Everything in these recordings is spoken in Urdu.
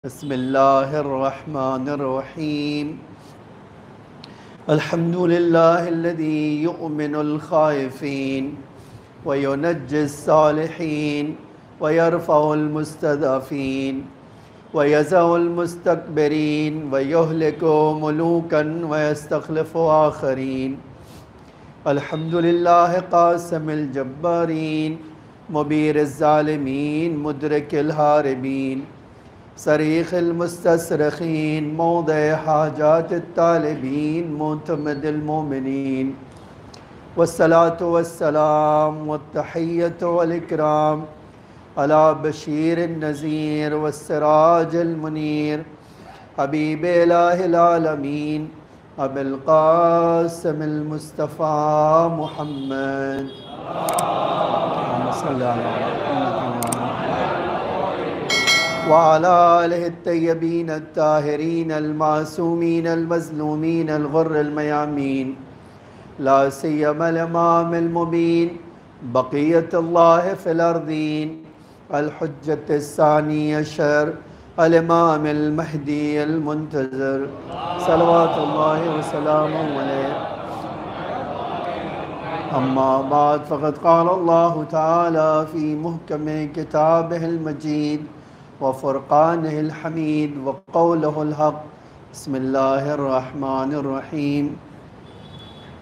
بسم اللہ الرحمن الرحیم الحمد للہ الذی یؤمن الخائفین وینجی الصالحین ویرفع المستضعفین ویضع المستکبرین ویہلک ملوکا ویستخلف آخرین الحمد للہ قاسم الجبارین مبیر الظالمین مدرک الحاربین صریخ المستصرخین موضع حاجات الطالبین معتمد المؤمنین والصلاة والسلام والتحیۃ والاکرام علی بشیر النذیر والسراج المنیر حبیب الہ العالمین ابی القاسم المصطفیٰ محمد صلی اللہ علیہ وعلى آلہ الطیبین الطاہرین المعصومین المظلومین الغر المیامین لا سیما الامام المبین بقیت اللہ فی الارضین الحجت الثانی عشر الامام المہدی المنتظر صلوات اللہ وسلام علیہ اما بعد فقد قال اللہ تعالی فی محکم کتابہ المجید وفرقانہ الحمید وقولہ الحق بسم اللہ الرحمن الرحیم۔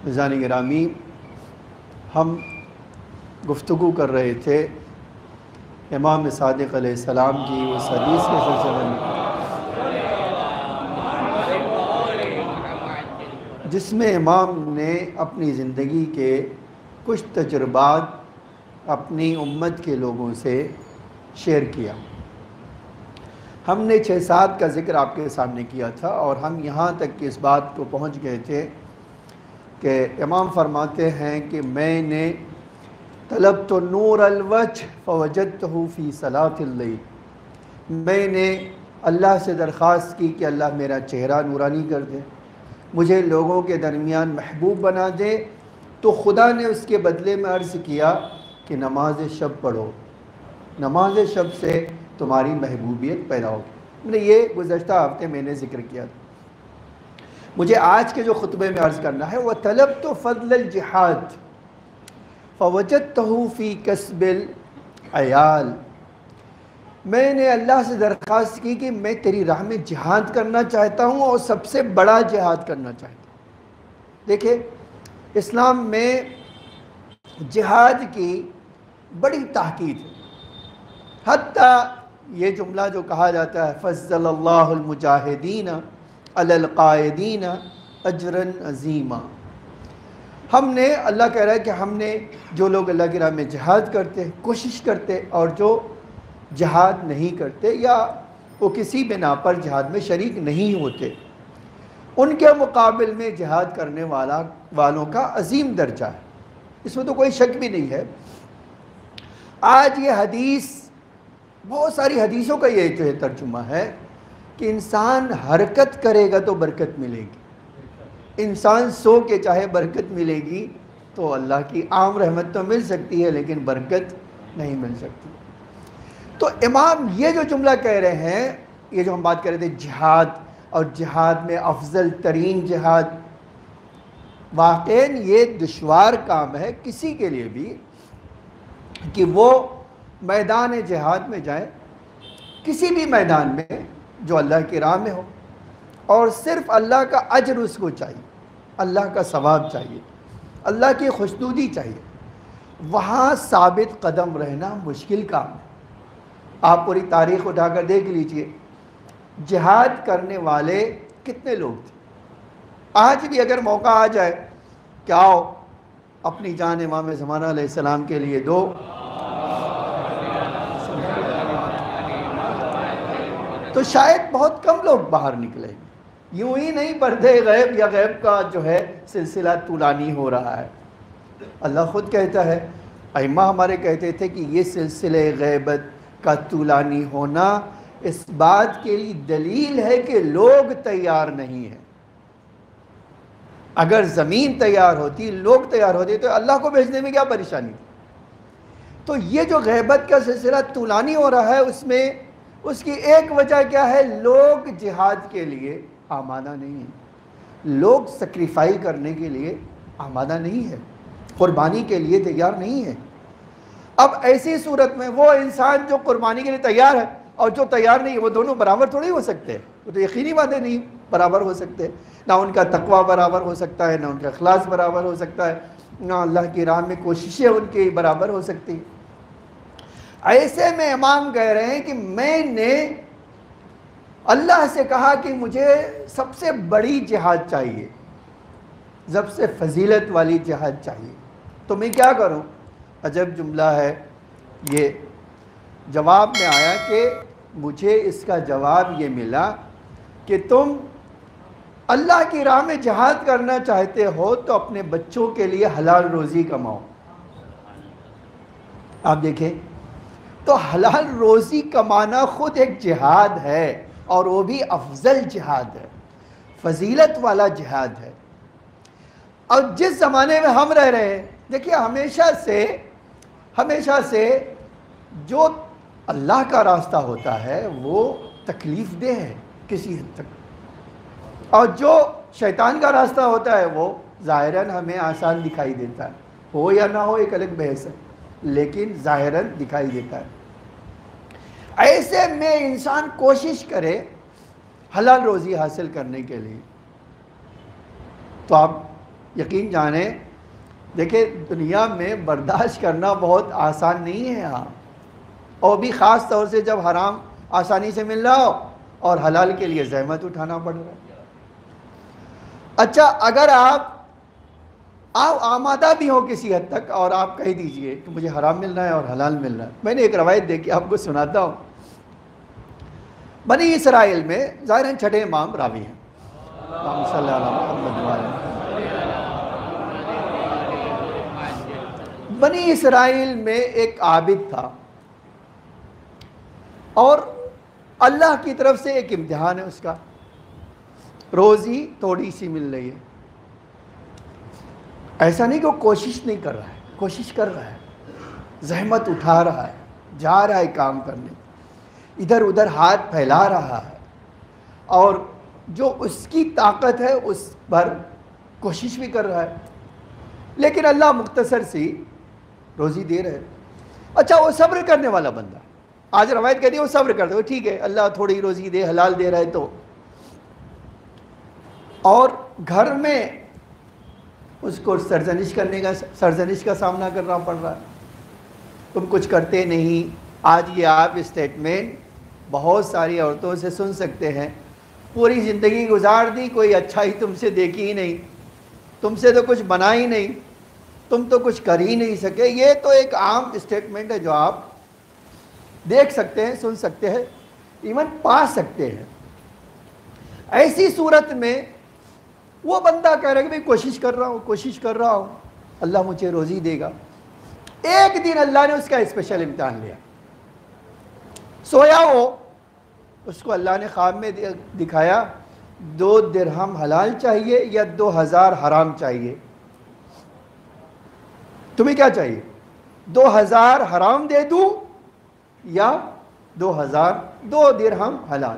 عزیزان گرامی، ہم گفتگو کر رہے تھے امام صادق علیہ السلام کی اس حدیث کے سلسلے میں جس میں امام نے اپنی زندگی کے کچھ تجربات اپنی امت کے لوگوں سے شیئر کیا۔ ہم نے 6-7 کا ذکر آپ کے سامنے کیا تھا اور ہم یہاں تک کہ اس بات کو پہنچ گئے تھے کہ امام فرماتے ہیں کہ میں نے طلبت نور الوجہ فوجدتہ فی صلاۃ اللیل، میں نے اللہ سے درخواست کی کہ اللہ میرا چہرہ نورانی کر دے، مجھے لوگوں کے درمیان محبوب بنا دے، تو خدا نے اس کے بدلے میں عرض کیا کہ نماز شب پڑھو، نماز شب سے تمہاری محبوبیت پیدا ہوگی۔ میں نے یہ گزشتہ ہفتے میں نے ذکر کیا تھا۔ مجھے آج کے جو خطبے میں عرض کرنا ہے وہ طلبت فضل الجہاد فوجدتہ فی کسب العیال، میں نے اللہ سے درخواست کی کہ میں تیری راہ میں جہاد کرنا چاہتا ہوں اور سب سے بڑا جہاد کرنا چاہتا ہوں۔ دیکھیں، اسلام میں جہاد کی بڑی تاکید ہے، حتیٰ یہ جملہ جو کہا جاتا ہے فضل اللہ المجاہدین علی القائدین اجرا عظیما، ہم نے، اللہ کہہ رہا ہے کہ ہم نے جو لوگ اللہ کی راہ میں جہاد کرتے، کوشش کرتے، اور جو جہاد نہیں کرتے یا وہ کسی بنا پر جہاد میں شریک نہیں ہوتے، ان کے مقابل میں جہاد کرنے والوں کا عظیم درجہ ہے، اس میں تو کوئی شک بھی نہیں ہے۔ آج یہ حدیث، بہت ساری حدیثوں کا یہ جو ہے ترجمہ ہے کہ انسان حرکت کرے گا تو برکت ملے گی، انسان سو کے چاہے برکت ملے گی، تو اللہ کی عام رحمت تو مل سکتی ہے لیکن برکت نہیں مل سکتی۔ تو امام یہ جو جملہ کہہ رہے ہیں، یہ جو ہم بات کر رہے تھے جہاد، اور جہاد میں افضل ترین جہاد، واقعاً یہ دشوار کام ہے کسی کے لیے بھی کہ وہ میدان جہاد میں جائے، کسی بھی میدان میں جو اللہ کی راہ میں ہو، اور صرف اللہ کا اجر اس کو چاہیے، اللہ کا ثواب چاہیے، اللہ کی خوشنودی چاہیے، وہاں ثابت قدم رہنا مشکل کام ہے۔ آپ پوری تاریخ اٹھا کر دیکھ لیجئے، جہاد کرنے والے کتنے لوگ تھے۔ آج بھی اگر موقع آ جائے کہ آؤ اپنی جان امام زمانہ علیہ السلام کے لیے دو، تو شاید بہت کم لوگ باہر نکلیں گے۔ یوں ہی نہیں، پردے غیب یا غیب کا جو ہے سلسلہ طولانی ہو رہا ہے۔ اللہ خود کہتا ہے، ائمہ ہمارے کہتے تھے کہ یہ سلسلہ غیبت کا طولانی ہونا اس بات کے لیے دلیل ہے کہ لوگ تیار نہیں ہیں۔ اگر زمین تیار ہوتی، لوگ تیار ہوتے، تو اللہ کو بھیجنے میں کیا پریشانی تھی؟ تو یہ جو غیبت کا سلسلہ طولانی ہو رہا ہے، اس میں اس کی ایک وجہ کیا ہے؟ لوگ جہاد کے لیے آمادہ نہیں ہیں، لوگ سیکریفائی کرنے کے لیے آمادہ نہیں ہے، قربانی کے لیے تیار نہیں ہے۔ اب ایسی صورت میں وہ انسان جو قربانی کے لیے تیار ہے اور جو تیار نہیں ہے، وہ دونوں برابر تھوڑی ہو سکتے ہیں، وہ تو یقینی باتیں نہیں برابر ہو سکتے، نہ ان کا تقوی برابر ہو سکتا ہے، نہ ان کا اخلاص برابر ہو سکتا ہے، نہ اللہ کی راہ میں کوششیں ان کی برابر ہو سکتی ہیں۔ ایسے میں امام کہہ رہے ہیں کہ میں نے اللہ سے کہا کہ مجھے سب سے بڑی جہاد چاہیے، سب سے فضیلت والی جہاد چاہیے، تو میں کیا کروں؟ عجب جملہ ہے یہ۔ جواب میں آیا کہ مجھے اس کا جواب یہ ملا کہ تم اللہ کی راہ میں جہاد کرنا چاہتے ہو تو اپنے بچوں کے لیے حلال روزی کماؤ۔ آپ دیکھیں تو حلال روزی کمانا خود ایک جہاد ہے، اور وہ بھی افضل جہاد ہے، فضیلت والا جہاد ہے۔ اور جس زمانے میں ہم رہ رہے ہیں، دیکھیے ہمیشہ سے جو اللہ کا راستہ ہوتا ہے وہ تکلیف دہ ہے کسی حد تک، اور جو شیطان کا راستہ ہوتا ہے وہ ظاہراً ہمیں آسان دکھائی دیتا ہے، ہو یا نہ ہو ایک الگ بحث ہے، لیکن ظاہراً دکھائی دیتا ہے۔ ایسے میں انسان کوشش کرے حلال روزی حاصل کرنے کے لیے، تو آپ یقین جانیں، دیکھیں دنیا میں برداشت کرنا بہت آسان نہیں ہے ہاں، اور بھی خاص طور سے جب حرام آسانی سے مل رہا ہو اور حلال کے لیے زحمت اٹھانا پڑ رہا ہے۔ اچھا، اگر آپ آمادہ بھی ہو کسی حد تک اور آپ کہہ دیجئے کہ مجھے حرام مل رہا ہے اور حلال مل رہا ہے، میں نے ایک روایت دیکھی آپ کو سناتا ہوں۔ بنی اسرائیل میں ظاہراً چھٹے امام راوی ہیں، اللہم صلی اللہ علیہ محمد۔ بنی اسرائیل میں ایک عابد تھا، اور اللہ کی طرف سے ایک امتحان ہے اس کا، روزی تھوڑی سی مل رہی ہے، ایسا نہیں کہ وہ کوشش نہیں کر رہا ہے، کوشش کر رہا ہے، زحمت اٹھا رہا ہے، جا رہا ہے کام کرنے، ادھر ادھر ہاتھ پھیلا رہا ہے، اور جو اس کی طاقت ہے اس پر کوشش بھی کر رہا ہے، لیکن اللہ مختصر سی روزی دے رہے۔ اچھا، وہ صبر کرنے والا بندہ، آج روایت کہتی ہے وہ صبر کرتے، وہ ٹھیک ہے اللہ تھوڑی روزی دے، حلال دے رہا ہے تو، اور گھر میں اس کو سرزنش کا سامنا کرنا پڑ رہا ہے، تم کچھ کرتے نہیں۔ آج یہ آپ اسٹیٹمنٹ بہت ساری عورتوں سے سن سکتے ہیں، پوری زندگی گزار دی، کوئی اچھائی تم سے دیکھی ہی نہیں، تم سے تو کچھ بنا ہی نہیں، تم تو کچھ کر ہی نہیں سکے۔ یہ تو ایک عام اسٹیٹمنٹ ہے جو آپ دیکھ سکتے ہیں، سن سکتے ہیں، ایون پا سکتے ہیں۔ ایسی صورت میں وہ بندہ کہہ رہا ہے کہ میں کوشش کر رہا ہوں، اللہ مجھے روزی دے گا۔ ایک دن اللہ نے اس کا اسپیشل امتحان لیا، سویا ہو، اس کو اللہ نے خواب میں دکھایا 2 درہم حلال چاہیے یا 2000 حرام چاہیے، تمہیں کیا چاہیے؟ 2000 حرام دے دوں یا 2 درہم حلال؟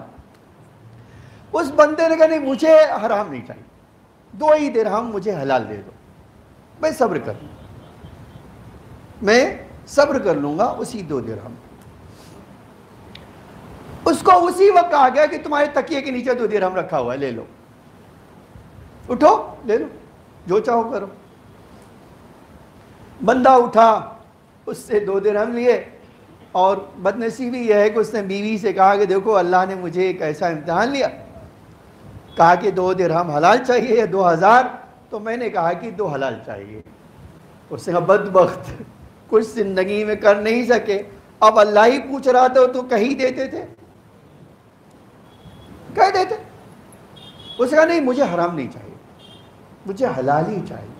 اس بندے نے کہا نہیں، مجھے حرام نہیں چاہیے، 2 ہی درہم مجھے حلال دے دو، میں صبر کر لوں گا اسی 2 درہم۔ اس کو اسی وقت کہا گیا کہ تمہارے تکیے کے نیچے 2 درہم رکھا ہوا ہے، لے لو، اٹھو لے لو، جو چاہو کرو۔ بندہ اٹھا، اس سے 2 درہم لیے، اور بدنصیبی یہ ہے کہ اس نے بیوی سے کہا کہ دیکھو اللہ نے مجھے ایک ایسا امتحان لیا، کہا کہ 2 درہم حلال چاہیے یا 2000، تو میں نے کہا کہ 2 حلال چاہیے۔ اس نے کہا بدبخت، کچھ زندگی میں کر نہیں سکے، اب اللہ ہی پوچھ رہا تھا تو کہہ دیتے تھے، کہہ دیتے۔ اس نے کہا نہیں، مجھے حرام نہیں چاہیے، مجھے حلال ہی چاہیے۔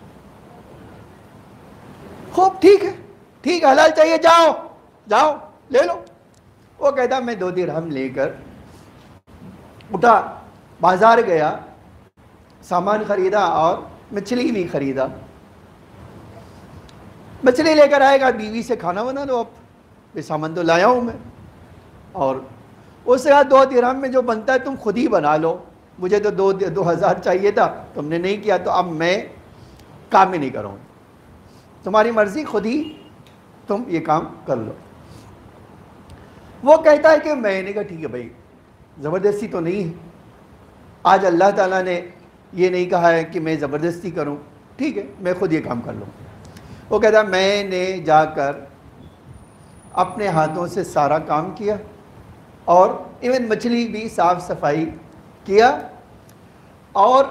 خوب، ٹھیک ہے حلال چاہیے، جاؤ لے لو۔ وہ کہتا میں 2 درہم لے کر اٹھا، بازار گیا، سامان خریدا اور مچھلی بھی خریدا۔ مچھلی لے کر آئے گا، بیوی سے کھانا بنا دو، اب یہ سامان تو لایا ہوں میں، اور اس سے کہا 2 درہم میں جو بنتا ہے تم خود ہی بنا لو، مجھے تو 2000 چاہیے تھا، تم نے نہیں کیا تو اب میں کام ہی نہیں کروں، تمہاری مرضی، خود ہی تم یہ کام کر لو۔ وہ کہتا ہے کہ میں نے کہا ٹھیک ہے بھائی، زبردستی تو نہیں ہے، آج اللہ تعالیٰ نے یہ نہیں کہا ہے کہ میں زبردستی کروں، ٹھیک ہے میں خود یہ کام کر لوں۔ وہ کہتا ہے میں نے جا کر اپنے ہاتھوں سے سارا کام کیا اور ایون مچھلی بھی صاف صفائی کیا، اور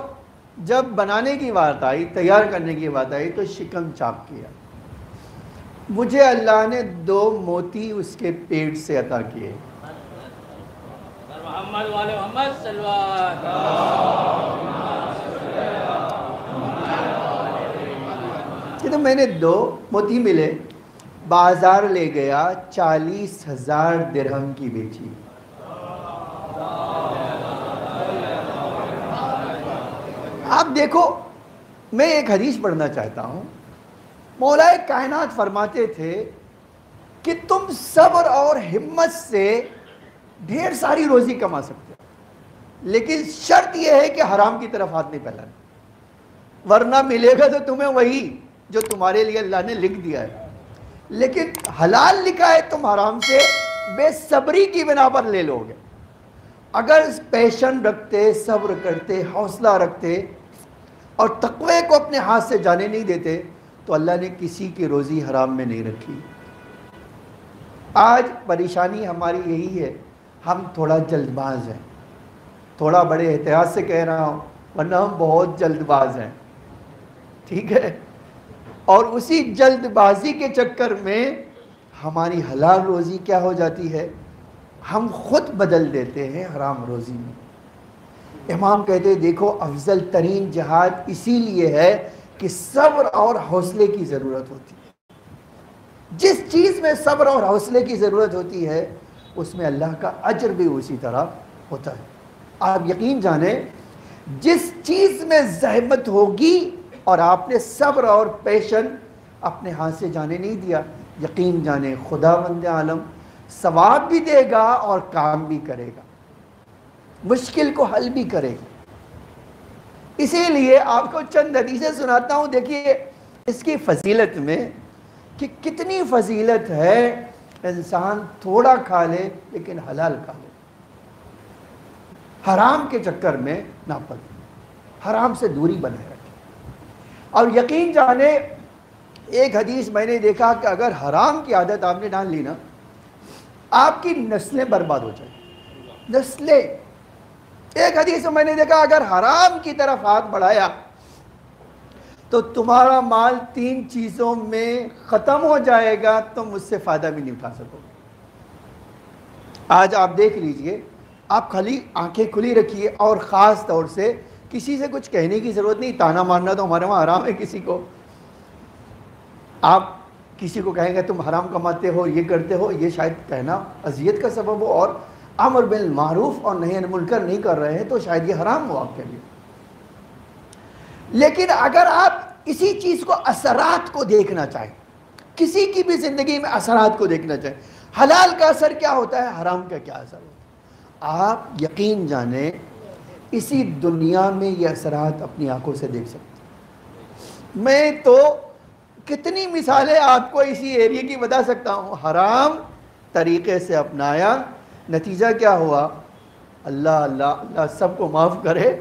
جب بنانے کی بات آئی، تیار کرنے کی بات آئی تو شکم چاک کیا۔ مجھے اللہ نے 2 موتی اس کے پیٹ سے عطا کیے۔ محمد والے محمد صلی اللہ کہ تو میں نے 2 موتی ملے، بازار لے گیا، 40,000 درہم کی بیچی۔ آپ دیکھو، میں ایک حدیث پڑھنا چاہتا ہوں، مولا کائنات فرماتے تھے کہ تم صبر اور ہمت سے ڈھیر ساری روزی کما سکتے ہو، لیکن شرط یہ ہے کہ حرام کی طرف ہاتھ نہیں پھیلانا، ورنہ ملے گا تو تمہیں وہی جو تمہارے لیے اللہ نے لکھ دیا ہے، لیکن حلال لکھا ہے تم حرام سے بے صبری کی بنا پر لے لو گے۔ اگر پیشن رکھتے، صبر کرتے، حوصلہ رکھتے اور تقوی کو اپنے ہاتھ سے جانے نہیں دیتے تو اللہ نے کسی کی روزی حرام میں نہیں رکھی۔ آج پریشانی ہماری یہی ہے، ہم تھوڑا جلد باز ہیں، تھوڑا بڑے احتیاط سے کہہ رہا ہوں ورنہ ہم بہت جلد باز ہیں، ٹھیک ہے، اور اسی جلد بازی کے چکر میں ہماری حلال روزی کیا ہو جاتی ہے، ہم خود بدل دیتے ہیں حرام روزی میں۔ امام کہتے ہیں دیکھو افضل ترین جہاد اسی لیے ہے کہ صبر اور حوصلے کی ضرورت ہوتی ہے۔ جس چیز میں صبر اور حوصلے کی ضرورت ہوتی ہے اس میں اللہ کا اجر بھی اسی طرح ہوتا ہے۔ آپ یقین جانیں جس چیز میں زحمت ہوگی اور آپ نے صبر اور پیشن اپنے ہاتھ سے جانے نہیں دیا، یقین جانیں خداوند عالم ثواب بھی دے گا اور کام بھی کرے گا، مشکل کو حل بھی کرے گا۔ اسی لیے آپ کو چند حدیثیں سناتا ہوں، دیکھیے اس کی فضیلت میں کہ کتنی فضیلت ہے، انسان تھوڑا کھا لے لیکن حلال کھا لے، حرام کے چکر میں نہ پڑے، حرام سے دوری بنائے رکھے۔ اور یقین جانے ایک حدیث میں نے دیکھا کہ اگر حرام کی عادت آپ نے ڈال لی نا، آپ کی نسلیں برباد ہو جائیں، نسلیں۔ ایک حدیث میں نے دیکھا اگر حرام کی طرف ہاتھ بڑھایا تو تمہارا مال 3 چیزوں میں ختم ہو جائے گا، تم اس سے فائدہ بھی نہیں اٹھا سکو گے۔ آج آپ دیکھ لیجئے، آپ خالی آنکھیں کھلی رکھیے، اور خاص طور سے کسی سے کچھ کہنے کی ضرورت نہیں، تانا مارنا تو ہمارے وہاں حرام ہے کسی کو۔ آپ کسی کو کہیں گے تم حرام کماتے ہو، یہ کرتے ہو، یہ شاید کہنا اذیت کا سبب ہو، اور امر بالمعروف اور نہی عن المنکر نہیں کر رہے ہیں تو شاید یہ حرام ہو آپ کے لیے۔ لیکن اگر آپ اسی چیز کو اثرات کو دیکھنا چاہیں، کسی کی بھی زندگی میں اثرات کو دیکھنا چاہیں، حلال کا اثر کیا ہوتا ہے، حرام کا کیا اثر ہوتا ہے، آپ یقین جانیں اسی دنیا میں یہ اثرات اپنی آنکھوں سے دیکھ سکتے ہیں۔ میں تو کتنی مثالیں آپ کو اسی ایریے کی بتا سکتا ہوں، حرام طریقے سے اپنایا، نتیجہ کیا ہوا، اللہ اللہ اللہ سب کو معاف کرے،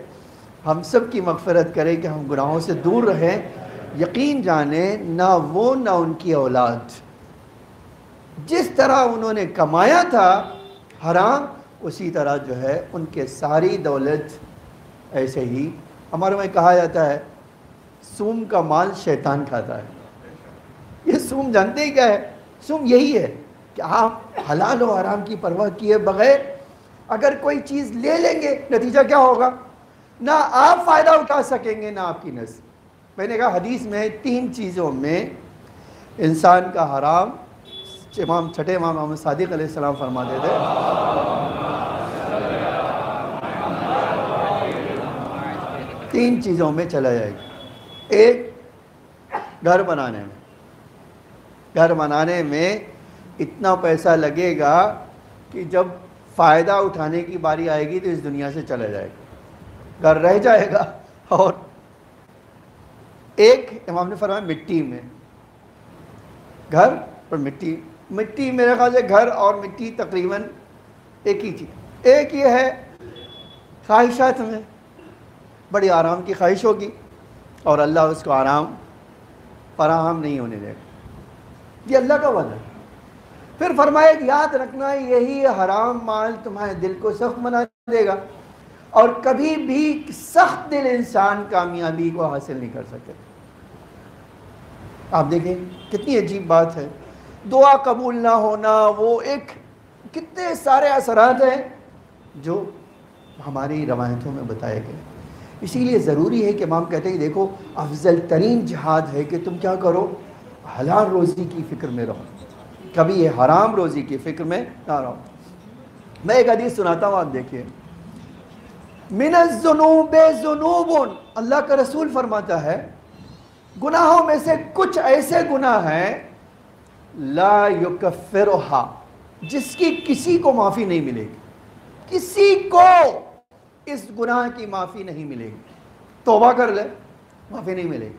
ہم سب کی مغفرت کرے کہ ہم گناہوں سے دور رہیں۔ یقین جانیں نہ وہ نہ ان کی اولاد جس طرح انہوں نے کمایا تھا حرام، اسی طرح جو ہے ان کے ساری دولت ایسے ہی، ہمارے میں کہا جاتا ہے سوم کا مال شیطان کھاتا ہے۔ یہ سوم جانتے ہی کیا ہے؟ سوم یہی ہے کہ آپ حلال و حرام کی پرواہ کیے بغیر اگر کوئی چیز لے لیں گے، نتیجہ کیا ہوگا، نہ آپ فائدہ اٹھا سکیں گے نہ آپ کی نسل۔ میں نے کہا حدیث میں 3 چیزوں میں انسان کا حرام، چھٹے امام محمد صادق علیہ السلام فرماتے تھے، تین چیزوں میں چلا جائے گا۔ ایک، گھر بنانے میں اتنا پیسہ لگے گا کہ جب فائدہ اٹھانے کی باری آئے گی تو اس دنیا سے چلا جائے گا، گھر رہ جائے گا۔ اور ایک امام نے فرمایا مٹی میں گھر اور مٹی میرے خیال سے گھر اور مٹی تقریباً ایک ہی چیز۔ ایک یہ ہے خواہشات میں بڑی آرام کی خواہش ہوگی اور اللہ اس کو آرام فراہم نہیں ہونے دے گا، یہ اللہ کا وعدہ ہے۔ پھر فرمایا کہ یاد رکھنا یہی حرام مال تمہارے دل کو سخت بنا دے گا، اور کبھی بھی سخت دل انسان کامیابی کو حاصل نہیں کر سکتے۔ آپ دیکھیں کتنی عجیب بات ہے، دعا قبول نہ ہونا، وہ ایک کتنے سارے اثرات ہیں جو ہماری روایتوں میں بتائے گئے۔ اسی لیے ضروری ہے کہ امام کہتے ہیں کہ دیکھو افضل ترین جہاد ہے کہ تم کیا کرو، حلال روزی کی فکر میں رہو، کبھی یہ حرام روزی کی فکر میں نہ رہو۔ میں ایک حدیث سناتا ہوں، آپ دیکھیے، من الذنوب ذنوب، اللہ کا رسول فرماتا ہے گناہوں میں سے کچھ ایسے گناہ ہیں لا یکفرھا، جس کی کسی کو معافی نہیں ملے گی، کسی کو اس گناہ کی معافی نہیں ملے گی۔ توبہ کر لے معافی نہیں ملے گی،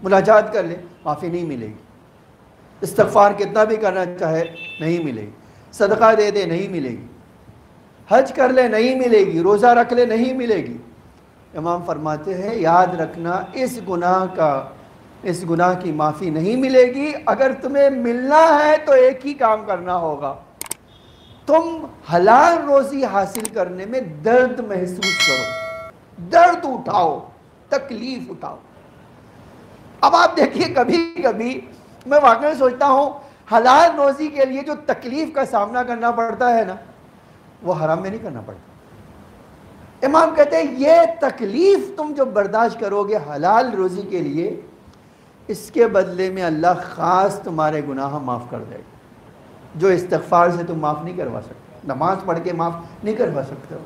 مناجات کر لے معافی نہیں ملے گی، استغفار کتنا بھی کرنا چاہے نہیں ملے گی، صدقہ دے دے نہیں ملے گی، حج کر لے نہیں ملے گی، روزہ رکھ لے نہیں ملے گی۔ امام فرماتے ہیں یاد رکھنا اس گناہ کی معافی نہیں ملے گی۔ اگر تمہیں ملنا ہے تو ایک ہی کام کرنا ہوگا، تم حلال روزی حاصل کرنے میں درد محسوس کرو، درد اٹھاؤ، تکلیف اٹھاؤ۔ اب آپ دیکھیے کبھی کبھی میں واقعی سوچتا ہوں حلال روزی کے لیے جو تکلیف کا سامنا کرنا پڑتا ہے نا، وہ حرام میں نہیں کرنا پڑتا۔ امام کہتے ہیں یہ تکلیف تم جو برداشت کرو گے حلال روزی کے لیے، اس کے بدلے میں اللہ خاص تمہارے گناہ معاف کر دے گا، جو استغفار سے تم معاف نہیں کروا سکتے، نماز پڑھ کے معاف نہیں کروا سکتے ہو۔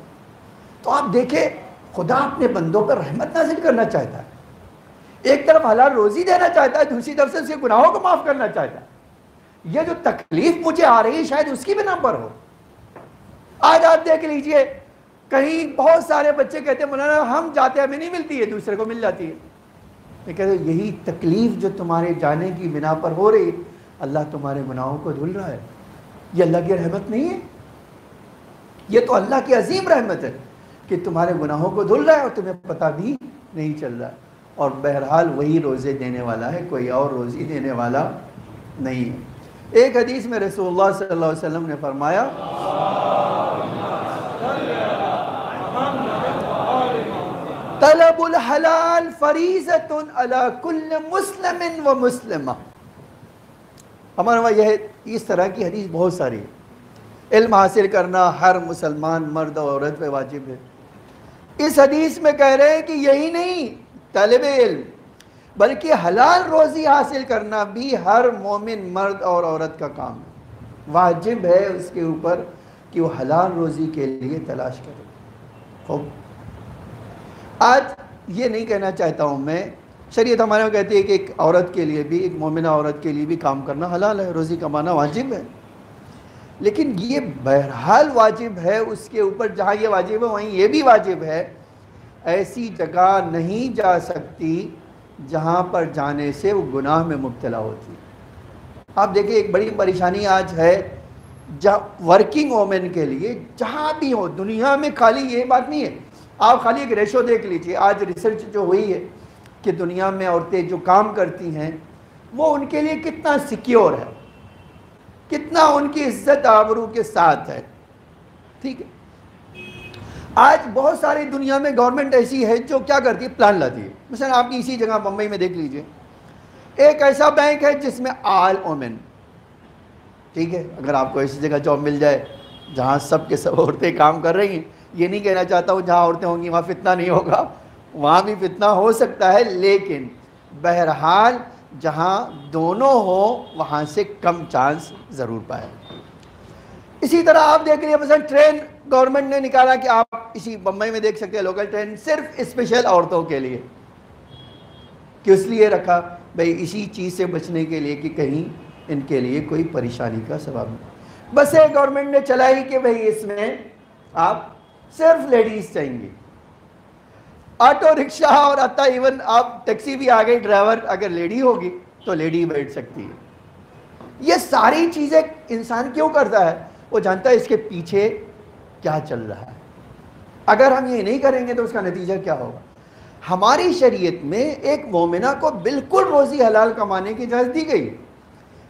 تو آپ دیکھیں خدا اپنے بندوں پر رحمت نازل کرنا چاہتا ہے، ایک طرف حلال روزی دینا چاہتا ہے، دوسری طرف سے اس کے گناہوں کو معاف کرنا چاہتا ہے۔ یہ جو تکلیف مجھے آ رہی ہے شاید اس کی بنا پر ہو۔ آج آپ دیکھ لیجئے کہیں بہت سارے بچے کہتے ہیں مولانا ہم جاتے ہیں ہمیں نہیں ملتی ہے، دوسرے کو مل جاتی ہے۔ میں کہتا ہوں یہی تکلیف جو تمہارے جانے کی بنا پر ہو رہی ہے، اللہ تمہارے گناہوں کو دھل رہا ہے، یہ اللہ کی رحمت نہیں ہے، یہ تو اللہ کی عظیم رحمت ہے کہ تمہارے گناہوں کو دھل رہا ہے اور تمہیں پتہ بھی نہیں چل رہا ہے۔ اور بہرحال وہی روزے دینے والا ہے، کوئی اور روزی دینے والا نہیں ہے۔ ایک حدیث میں رسول اللہ صلی اللہ علیہ وسلم نے فرمایا طلب الحلال فریضۃ علی کل مسلم و مسلمہ۔ ہمارے وہاں یہ اس طرح کی حدیث بہت ساری ہے۔ علم حاصل کرنا ہر مسلمان مرد اور عورت پہ واجب ہے۔ اس حدیث میں کہہ رہے ہیں کہ یہی نہیں طالب علم، بلکہ حلال روزی حاصل کرنا بھی ہر مومن مرد اور عورت کا کام ہے، واجب ہے اس کے اوپر کہ وہ حلال روزی کے لیے تلاش کرے۔ خوب آج یہ نہیں کہنا چاہتا ہوں میں، شریعت ہمارے یہاں کہتی ہے کہ ایک عورت کے لیے بھی، ایک مومنہ عورت کے لیے بھی کام کرنا حلال ہے، روزی کمانا واجب ہے، لیکن یہ بہرحال واجب ہے اس کے اوپر، جہاں یہ واجب ہے وہیں یہ بھی واجب ہے، ایسی جگہ نہیں جا سکتی جہاں پر جانے سے وہ گناہ میں مبتلا ہوتی۔ آپ دیکھیں ایک بڑی پریشانی آج ہے ورکنگ وومن کے لیے، جہاں بھی ہو دنیا میں، خالی یہ بات نہیں ہے، آپ خالی ایک ریشو دیکھ لیجئے، آج ریسرچ جو ہوئی ہے کہ دنیا میں عورتیں جو کام کرتی ہیں وہ ان کے لیے کتنا سیکیور ہے، کتنا ان کی عزت آبرو کے ساتھ ہے، ٹھیک ہے۔ آج بہت ساری دنیا میں گورنمنٹ ایسی ہے جو کیا کرتی ہے، پلان لاتی ہے۔ مثلا آپ کی اسی جگہ بمبئی میں دیکھ لیجئے، ایک ایسا بینک ہے جس میں آل وومن، ٹھیک ہے، اگر آپ کو ایسی جگہ جاب مل جائے جہاں سب کے سب عورتیں کام کر رہی ہیں، یہ نہیں کہنا چاہتا ہوں جہاں عورتیں ہوں گی وہاں فتنہ نہیں ہوگا، وہاں بھی فتنہ ہو سکتا ہے، لیکن بہرحال جہاں دونوں ہوں وہاں سے کم چانس ضرور پائے۔ اسی طرح آپ دیکھ لیے مثلا ٹرین گورنمنٹ نے نکالا کہ آپ اسی بمبئی میں دیکھ سکتے ہیں لوکل ٹرین صرف اسپیشل عورتوں کے لیے، کس لیے رکھا بھئی اسی چیز سے بچنے کے لیے کہ کہیں ان کے لیے کوئی پریشانی کا سبب نہیں۔ بسیں گورنمنٹ نے چلائی کہ بھئی اس میں آپ صرف لیڈیز چاہیں گی. آٹو رکشہ اور حتیٰ ایون آپ ٹیکسی بھی آ گئی، ڈرائیور اگر لیڈی ہوگی تو لیڈی بیٹھ سکتی ہے. یہ ساری چیزیں انسان کیوں کرتا ہے؟ وہ جانتا ہے اس کے پیچھے کیا چل رہا ہے. اگر ہم یہ نہیں کریں گے تو اس کا نتیجہ کیا ہوگا؟ ہماری شریعت میں ایک مومنہ کو بالکل روزی حلال کمانے کی اجازت دی گئی،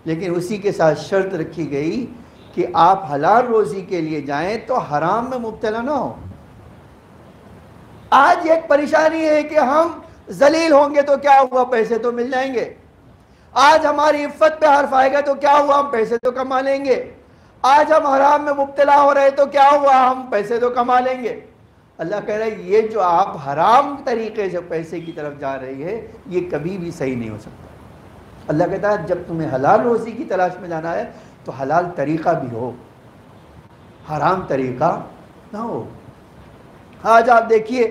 لیکن اسی کے ساتھ شرط رکھی گئی کہ آپ حلال روزی کے لیے جائیں تو حرام میں مبتلا نہ ہو. آج ایک پریشانی ہے کہ ہم ذلیل ہوں گے تو کیا ہوا، پیسے تو مل جائیں گے. آج ہماری عفت پہ حرف آئے گا تو کیا ہوا، ہم پیسے تو کما لیں گے. آج ہم حرام میں مبتلا ہو رہے تو کیا ہوا، ہم پیسے تو کما لیں گے. اللہ کہہ رہا ہے یہ جو آپ حرام طریقے سے پیسے کی طرف جا رہی ہے یہ کبھی بھی صحیح نہیں ہو سکتا. اللہ کہتا ہے جب تمہیں حلال روزی کی تلاش میں جانا ہے تو حلال طریقہ بھی ہو، حرام طریقہ نہ ہو. آج آپ دیکھیے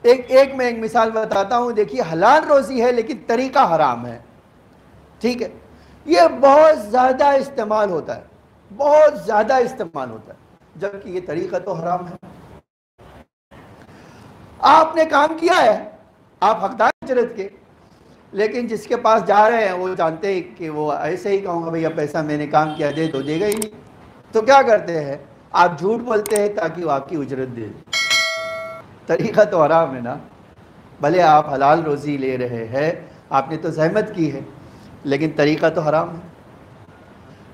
ایک میں ایک مثال بتاتا ہوں. دیکھیے حلال روزی ہے لیکن طریقہ حرام ہے، ٹھیک ہے. یہ بہت زیادہ استعمال ہوتا ہے، بہت زیادہ استعمال ہوتا ہے، جبکہ یہ طریقہ تو حرام ہے. آپ نے کام کیا ہے، آپ حقدار اجرت کے، لیکن جس کے پاس جا رہے ہیں وہ جانتے ہیں کہ وہ ایسے ہی کہوں گا بھئی اب پیسہ میں نے کام کیا دے تو دے گا ہی نہیں. تو کیا کرتے ہیں، آپ جھوٹ بولتے ہیں تاکہ وہ آپ کی اجرت دے. طریقہ تو حرام ہے نا. بھلے آپ حلال روزی لے رہے ہیں، آپ نے تو زحمت کی ہے، لیکن طریقہ تو حرام ہے.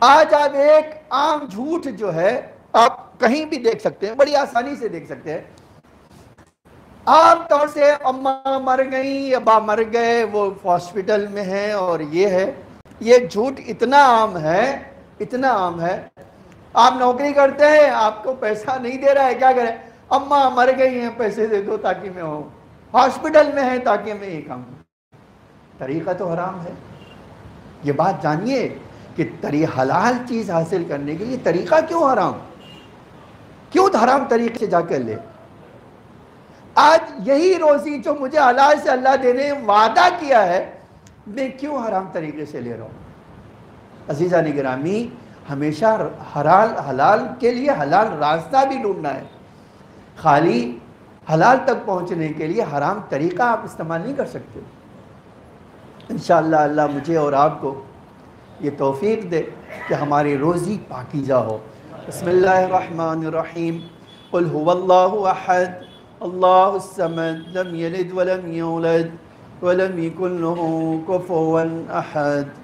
آج آپ ایک عام جھوٹ جو ہے آپ کہیں بھی دیکھ سکتے ہیں، بڑی آسانی سے دیکھ سکتے ہیں. عام طور سے اماں مر گئیں، ابا مر گئے، وہ ہاسپٹل میں ہیں اور یہ ہے. یہ جھوٹ اتنا عام ہے، اتنا عام ہے. آپ نوکری کرتے ہیں، آپ کو پیسہ نہیں دے رہا ہے، کیا کریں، اماں مر گئی ہیں پیسے دے دو تاکہ میں ہوں، ہاسپٹل میں ہیں تاکہ میں یہ کام کروں. طریقہ تو حرام ہے. یہ بات جانیے کہ حلال چیز حاصل کرنے کے لیے طریقہ کیوں حرام، کیوں حرام طریقے سے جا کر لے. آج یہی روزی جو مجھے حلال سے اللہ دینے وعدہ کیا ہے، میں کیوں حرام طریقے سے لے رہا ہوں. عزیزان گرامی، ہمیشہ حلال کے لیے حلال راستہ بھی ڈھونڈنا ہے. خالی حلال تک پہنچنے کے لیے حرام طریقہ آپ استعمال نہیں کر سکتے. انشاءاللہ اللہ مجھے اور آپ کو یہ توفیق دے کہ ہماری روزی پاکیزہ ہو. بسم اللہ الرحمن الرحیم. قل هو اللہ احد اللہ الصمد لم یلد ولم یولد ولم یکن له کفوا احد.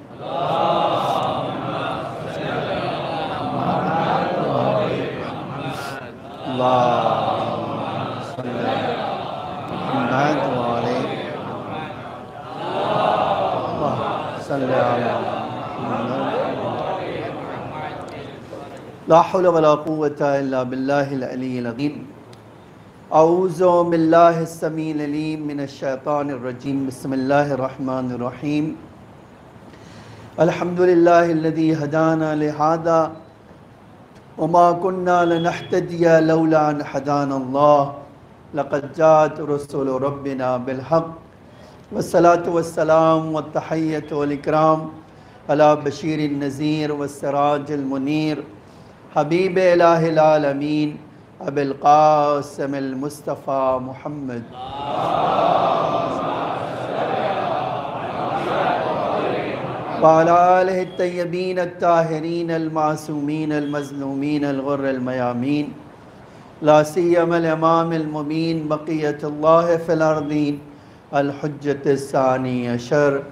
لا حول ولا قوة الا باللہ العلی العظیم. اعوذ باللہ السمیع العلیم من الشیطان الرجیم. بسم اللہ الرحمن الرحیم. الحمدللہ الذی ہدانا لہذا وما كنا لنهتدي لولا ان هدانا الله لقد جاءت رسل ربنا بالحق والصلاة والسلام والتحية والإكرام على بشير النذير والسراج المنير حبيب إله العالمين أبي القاسم المصطفى محمد وعلى آله الطيبين الطاهرين المعصومين المظلومين الغر الميامين لا سيما الإمام المبين بقية الله في الأرضين الحجة الثاني عشر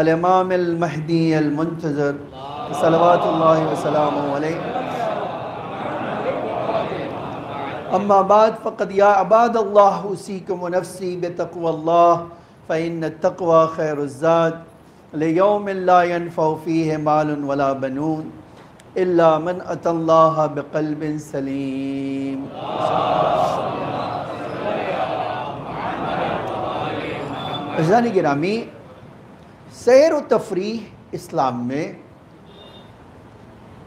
الإمام المهدي المنتظر صلوات الله وسلامه عليه. أما بعد فقد يا عباد الله أوصيكم ونفسي بتقوى الله فإن التقوى خير الزاد ليوم لا ينفع فيه مال ولا بنون إلا من أتى الله بقلب سليم. عزیزان گرامی، سیر و تفریح اسلام میں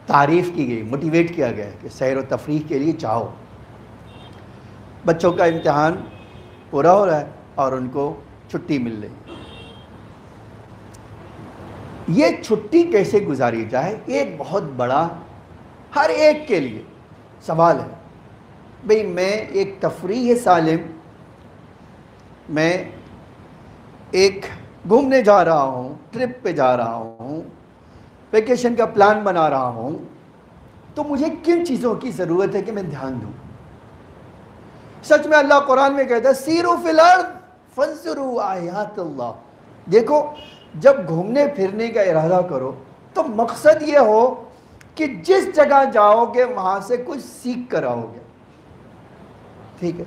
تعریف کی گئی، موٹیویٹ کیا گیا کہ سیر و تفریح کے لیے جاؤ. بچوں کا امتحان پورا ہو رہا ہے اور ان کو چھٹی مل رہی. یہ چھٹی کیسے گزاری جائے، ایک بہت بڑا ہر ایک کے لیے سوال ہے. بھئی میں ایک تفریح سالم، میں ایک گھومنے جا رہا ہوں، ٹرپ پہ جا رہا ہوں، ویکیشن کا پلان بنا رہا ہوں، تو مجھے کن چیزوں کی ضرورت ہے کہ میں دھیان دوں؟ سچ میں اللہ قرآن میں کہتا ہے سیروا فی الارض فانظروا آیات اللہ. دیکھو، جب گھومنے پھرنے کا ارادہ کرو تو مقصد یہ ہو کہ جس جگہ جاؤ گے وہاں سے کچھ سیکھ کر آؤ گے. ٹھیک ہے؟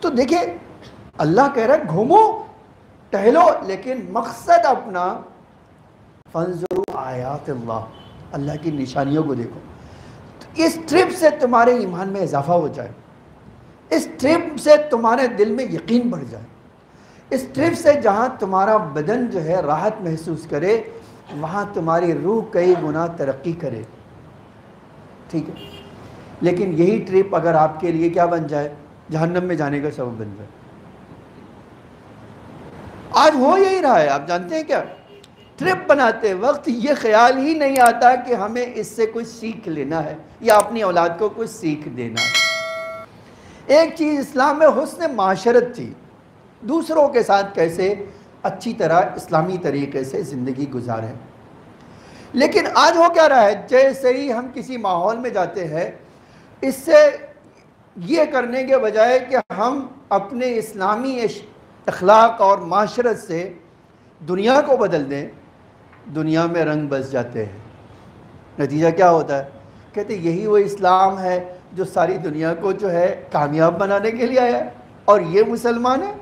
تو دیکھیں اللہ کہہ رہا ہے گھومو ٹہلو، لیکن مقصد اپنا فانظروا آیات اللہ، اللہ کی نشانیوں کو دیکھو. تو اس ٹرپ سے تمہارے ایمان میں اضافہ ہو جائے، اس ٹرپ سے تمہارے دل میں یقین بڑھ جائے، اس ٹرپ سے جہاں تمہارا بدن جو ہے راحت محسوس کرے، وہاں تمہاری روح کئی گنا ترقی کرے. ٹھیک ہے؟ لیکن یہی ٹرپ اگر آپ کے لیے کیا بن جائے؟ جہنم میں جانے کا سبب بن جائے. آج ہو یہی رہا ہے. آپ جانتے ہیں کیا؟ ٹرپ بناتے وقت یہ خیال ہی نہیں آتا کہ ہمیں اس سے کچھ سیکھ لینا ہے یا اپنی اولاد کو کچھ سیکھ دینا ہے. ایک چیز اسلام میں حسن معاشرت تھی، دوسروں کے ساتھ کیسے اچھی طرح اسلامی طریقے سے زندگی گزاریں. لیکن آج ہو کیا رہا ہے؟ جیسے ہی ہم کسی ماحول میں جاتے ہیں، اس سے یہ کرنے کے بجائے کہ ہم اپنے اسلامی اخلاق اور معاشرت سے دنیا کو بدل دیں، دنیا میں رنگ بس جاتے ہیں. نتیجہ کیا ہوتا ہے؟ کہتے ہیں یہی وہ اسلام ہے جو ساری دنیا کو جو ہے کامیاب بنانے کے لیے آیا ہے، اور یہ مسلمان ہیں.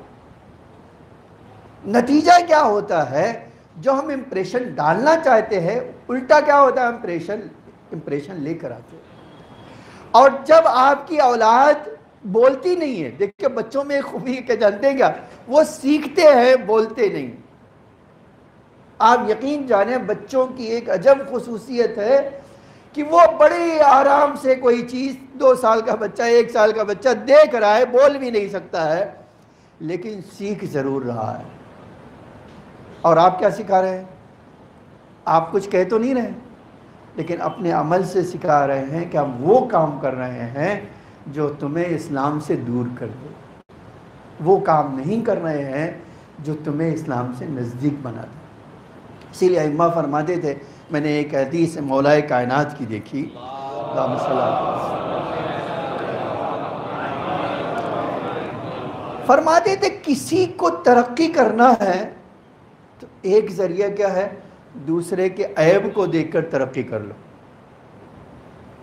نتیجہ کیا ہوتا ہے؟ جو ہم امپریشن ڈالنا چاہتے ہیں، الٹا کیا ہوتا ہے؟ امپریشن لے کر آتے ہیں. اور جب آپ کی اولاد بولتی نہیں ہے، دیکھیں بچوں میں ایک خوبی کہ جانتے ہیں کیا؟ وہ سیکھتے ہیں، بولتے نہیں. آپ یقین جانیں بچوں کی ایک عجب خصوصیت ہے کہ وہ بڑے آرام سے کوئی چیز 2 سال کا بچہ، 1 سال کا بچہ دیکھ رہا ہے، بول بھی نہیں سکتا ہے، لیکن سیکھ ضرور رہا ہے. اور آپ کیا سکھا رہے ہیں؟ آپ کچھ کہہ تو نہیں رہے، لیکن اپنے عمل سے سکھا رہے ہیں کہ آپ وہ کام کر رہے ہیں جو تمہیں اسلام سے دور کر دے، وہ کام نہیں کر رہے ہیں جو تمہیں اسلام سے نزدیک بنا دے. اسی لیے ائمہ فرماتے تھے، میں نے ایک حدیث مولا کائنات کی دیکھی، اللہم صلی اللہ علیہ وسلم، فرماتے تھے کسی کو ترقی کرنا ہے تو ایک ذریعہ کیا ہے؟ دوسرے کے عیب کو دیکھ کر ترقی کر لو.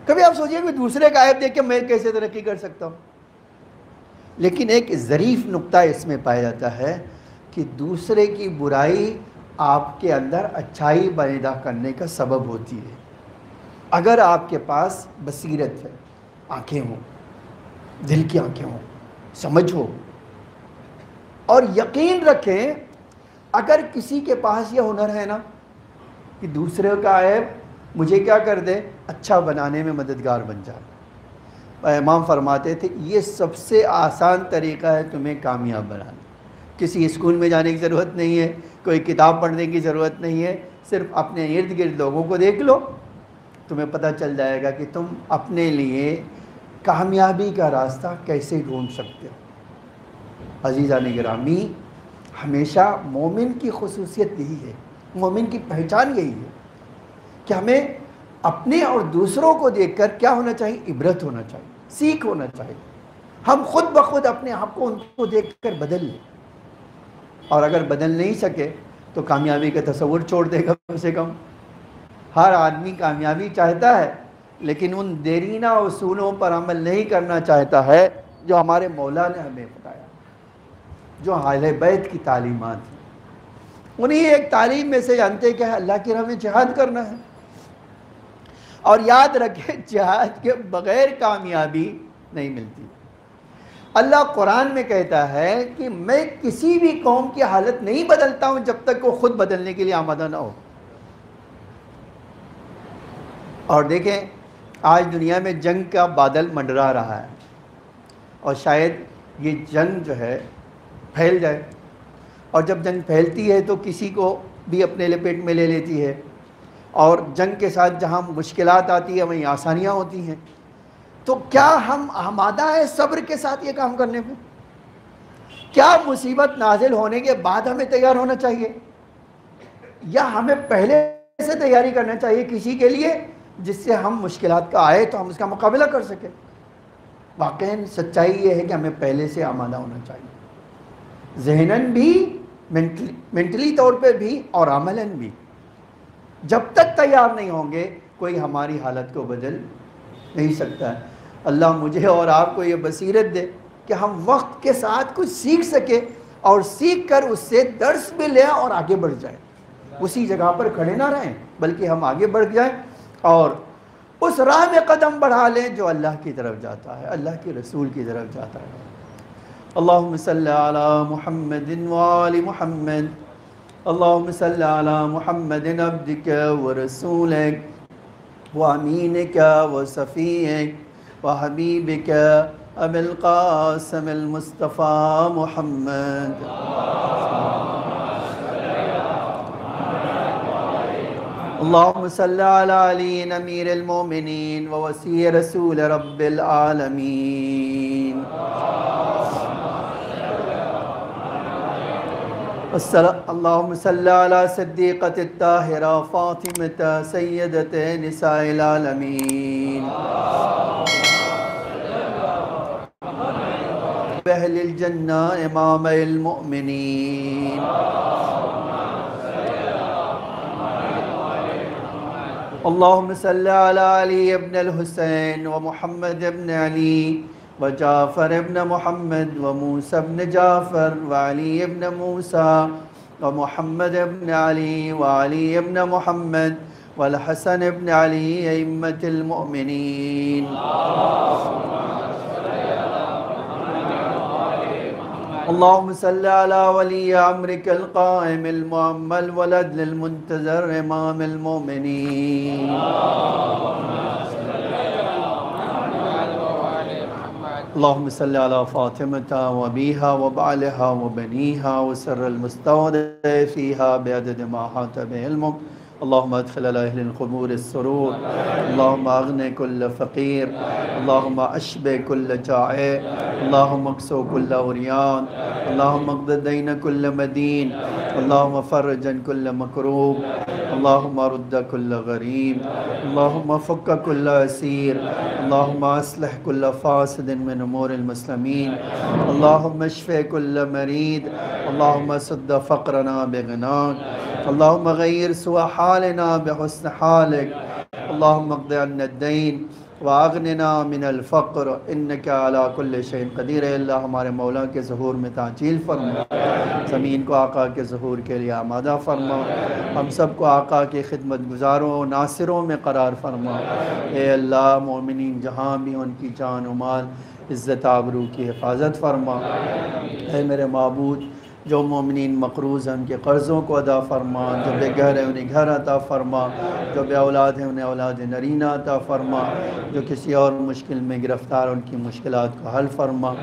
کبھی آپ سوچئے کہ دوسرے کا عیب دیکھ کے میں کیسے ترقی کر سکتا ہوں؟ لیکن ایک ظریف نقطہ اس میں پایا جاتا ہے کہ دوسرے کی برائی آپ کے اندر اچھائی پیدا کرنے کا سبب ہوتی ہے. اگر آپ کے پاس بصیرت ہے، آنکھیں ہوں، دل کی آنکھیں ہوں، سمجھ ہو، اور یقین رکھیں اگر کسی کے پاس یہ ہنر ہے نا کہ دوسرے کا عیب مجھے کیا کر دے؟ اچھا بنانے میں مددگار بن جائے. امام فرماتے تھے یہ سب سے آسان طریقہ ہے تمہیں کامیاب بنانا. کسی اسکول میں جانے کی ضرورت نہیں ہے، کوئی کتاب پڑھنے کی ضرورت نہیں ہے، صرف اپنے ارد گرد لوگوں کو دیکھ لو، تمہیں پتہ چل جائے گا کہ تم اپنے لیے کامیابی کا راستہ کیسے ڈھونڈ سکتے ہو. عزیزان گرامی، ہمیشہ مومن کی خصوصیت یہی ہے، مومن کی پہچان یہی ہے کہ ہمیں اپنے اور دوسروں کو دیکھ کر کیا ہونا چاہیے؟ عبرت ہونا چاہیے، سیکھ ہونا چاہیے. ہم خود بخود اپنے آپ کو ان کو دیکھ کر بدل لیں، اور اگر بدل نہیں سکے تو کامیابی کا تصور چھوڑ دے گا. کم سے کم ہر آدمی کامیابی چاہتا ہے، لیکن ان دیرینہ اصولوں پر عمل نہیں کرنا چاہتا ہے جو ہمارے مولا نے ہمیں بتایا، جو اہل بیت کی تعلیمات ہیں. انہی ایک تعلیم میں سے جانتے کہ اللہ کی راہ میں جہاد کرنا ہے. اور یاد رکھیں جہاد کے بغیر کامیابی نہیں ملتی. اللہ قرآن میں کہتا ہے کہ میں کسی بھی قوم کی حالت نہیں بدلتا ہوں جب تک وہ خود بدلنے کے لیے آمادہ نہ ہو. اور دیکھیں آج دنیا میں جنگ کا بادل منڈرا رہا ہے، اور شاید یہ جنگ جو ہے پھیل جائے، اور جب جنگ پھیلتی ہے تو کسی کو بھی اپنے لپیٹ میں لے لیتی ہے، اور جنگ کے ساتھ جہاں مشکلات آتی ہیں وہیں آسانیاں ہوتی ہیں. تو کیا ہم آمادہ ہیں صبر کے ساتھ یہ کام کرنے پہ؟ کیا مصیبت نازل ہونے کے بعد ہمیں تیار ہونا چاہیے، یا ہمیں پہلے سے تیاری کرنا چاہیے کسی کے لیے جس سے ہم مشکلات کا آئے تو ہم اس کا مقابلہ کر سکیں؟ واقعاً سچائی یہ ہے کہ ہمیں پہلے سے آمادہ ہونا چاہیے، ذہناً بھی، منٹلی طور پہ بھی اور عملاً بھی. جب تک تیار نہیں ہوں گے کوئی ہماری حالت کو بدل نہیں سکتا ہے. اللہ مجھے اور آپ کو یہ بصیرت دے کہ ہم وقت کے ساتھ کچھ سیکھ سکیں اور سیکھ کر اس سے درس بھی لیں اور آگے بڑھ جائیں، اسی جگہ پر کھڑے نہ رہیں بلکہ ہم آگے بڑھ جائیں اور اس راہ میں قدم بڑھا لیں جو اللہ کی طرف جاتا ہے، اللہ کے رسول کی طرف جاتا ہے. اللہم صلی علی محمد وآل محمد. اللہم صلی علی محمد عبدک ورسولک وامینک وصفیک وحبیبک ابی القاسم المصطفى محمد. اللہم صلی علی علی امیر المومنین ووسیع رسول رب العالمین. اللہم صلی علی صدیقۃ الطاہرہ فاطمۃ سیدۃ نساء العالمین. اہل الجنہ امام المؤمنین. اللہم صلی علی علی ابن الحسین ومحمد ابن علی وجعفر ابن محمد وموسى ابن جعفر وعلی ابن موسى ومحمد ابن علی وعلی ابن محمد والحسن ابن علی ائمۃ المؤمنین. اللہم صلی علی ولی امرک القائم المعمل والعدل المنتظر امام المؤمنین. اللہم صلی علی فاطمۃ وابیہا وبعلہا وبنیہا وسر المستودع فیہا بعدد ما احاط بہ علمک. اللہم ادخل علی اہل القبور السرور. اللہم اغن کل فقیر. اللہم اشب کل جائع. اللہم اکسو کل عریان. اللہم اقض دین کل مدین. اللہم فرج کل مکروب. اللہم رد کل غریب. اللہم فک کل اسیر. اللہم اصلح کل فاسد من امور المسلمین. اللہم اشف کل مریض. اللہم سد فقرنا بغناک. اللہم غیر سوء حالنا بحسن حالک. اللہم اقض عنا الدین واغننا من الفقر انکا علی کل شیء قدیر. اے اللہ ہمارے مولا کے ظہور میں تعجیل فرما، زمین کو آقا کے ظہور کے لیے آمادہ فرما، ہم سب کو آقا کے خدمت گزاروں و ناصروں میں قرار فرما. اے اللہ مومنین جہاں بھی ان کی جان و مال عزت آبرو کی حفاظت فرما. اے میرے معبود جو مومنین مقروض ہیں ان کے قرضوں کو ادا فرما، جو بے گھر ہیں انہیں گھر عطا فرما، جو بے اولاد ہیں انہیں اولاد نرینہ عطا فرما، جو کسی اور مشکل میں گرفتار ان کی مشکلات کو حل فرما.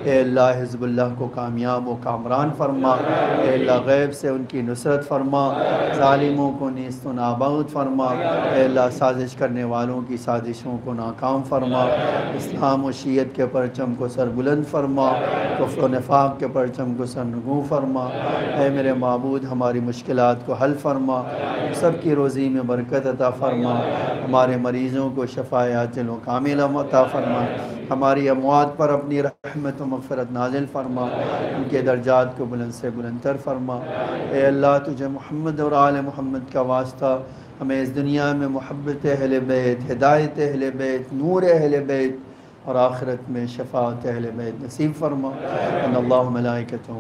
اے اللہ حزب اللہ کو کامیاب و کامران فرما. اے اللہ غیب سے ان کی نصرت فرما، ظالموں کو نیست و نابود فرما. اے اللہ سازش کرنے والوں کی سازشوں کو ناکام فرما. اسلام و شیعت کے پرچم کو سربلند فرما، کفر و نفاق کے پرچم کو سرنگوں فرما. اے میرے معبود ہماری مشکلات کو حل فرما، سب کی روزی میں برکت عطا فرما. ہمارے مریضوں کو شفاء عاجل و کامل عطا فرما. ہماری اموات پر اپنی رحمت و مغفرت نازل فرما، ان کے درجات کو بلند سے بلندتر فرما. اے اللہ تجھے محمد اور آل محمد کا واسطہ ہمیں اس دنیا میں محبت اہل بیت، ہدایت اہل بیت، نور اہل بیت اور آخرت میں شفاعت اہل بیت نصیب فرما. ان اللہ ملائکتہ